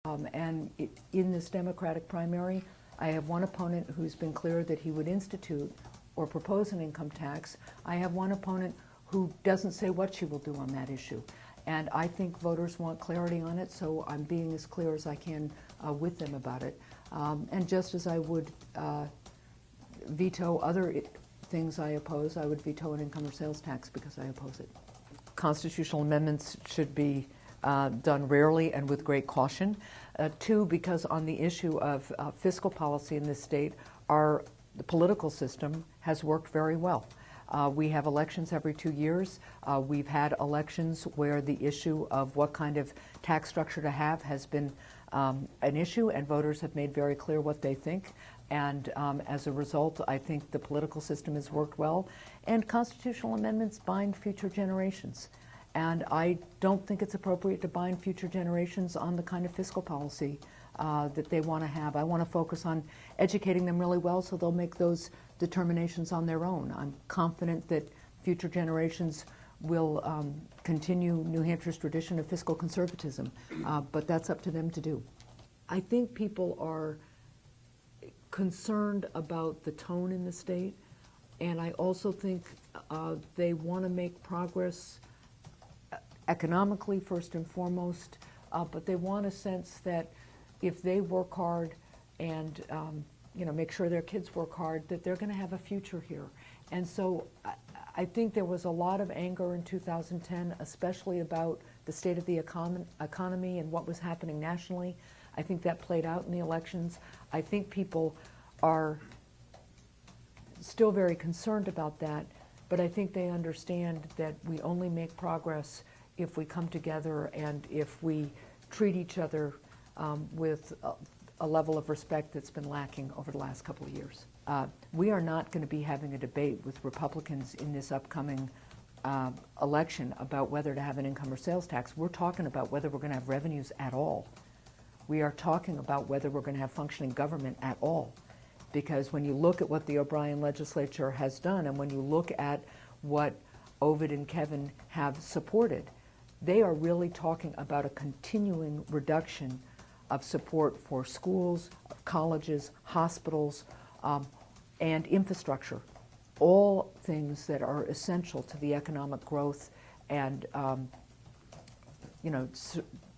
In this Democratic primary, I have one opponent who's been clear that he would institute or propose an income tax. I have one opponent who doesn't say what she will do on that issue. And I think voters want clarity on it, so I'm being as clear as I can with them about it. And just as I would veto other things I oppose, I would veto an income or sales tax because I oppose it. Constitutional amendments should be done rarely and with great caution. Two, because on the issue of fiscal policy in this state, the political system has worked very well. We have elections every 2 years. We've had elections where the issue of what kind of tax structure to have has been an issue, and voters have made very clear what they think. And as a result, I think the political system has worked well. And constitutional amendments bind future generations. And I don't think it's appropriate to bind future generations on the kind of fiscal policy that they want to have. I want to focus on educating them really well so they'll make those determinations on their own. I'm confident that future generations will continue New Hampshire's tradition of fiscal conservatism, but that's up to them to do. I think people are concerned about the tone in the state, and I also think they want to make progress economically first and foremost, but they want a sense that if they work hard and make sure their kids work hard, that they're going to have a future here. And so I think there was a lot of anger in 2010, especially about the state of the economy and what was happening nationally. I think that played out in the elections. I think people are still very concerned about that, but I think they understand that we only make progress if we come together and if we treat each other with a level of respect that's been lacking over the last couple of years. We are not going to be having a debate with Republicans in this upcoming election about whether to have an income or sales tax. We're talking about whether we're going to have revenues at all. We are talking about whether we're going to have functioning government at all. Because when you look at what the O'Brien legislature has done and when you look at what Ovid and Kevin have supported, they are really talking about a continuing reduction of support for schools, colleges, hospitals, and infrastructure, all things that are essential to the economic growth and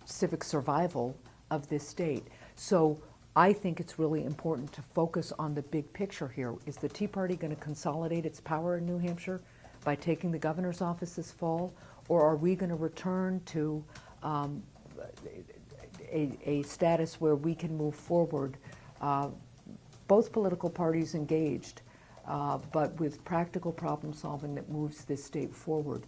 civic survival of this state. So I think it's really important to focus on the big picture here. Is the Tea Party going to consolidate its power in New Hampshire by taking the governor's office this fall, or are we going to return to a status where we can move forward, both political parties engaged, but with practical problem solving that moves this state forward?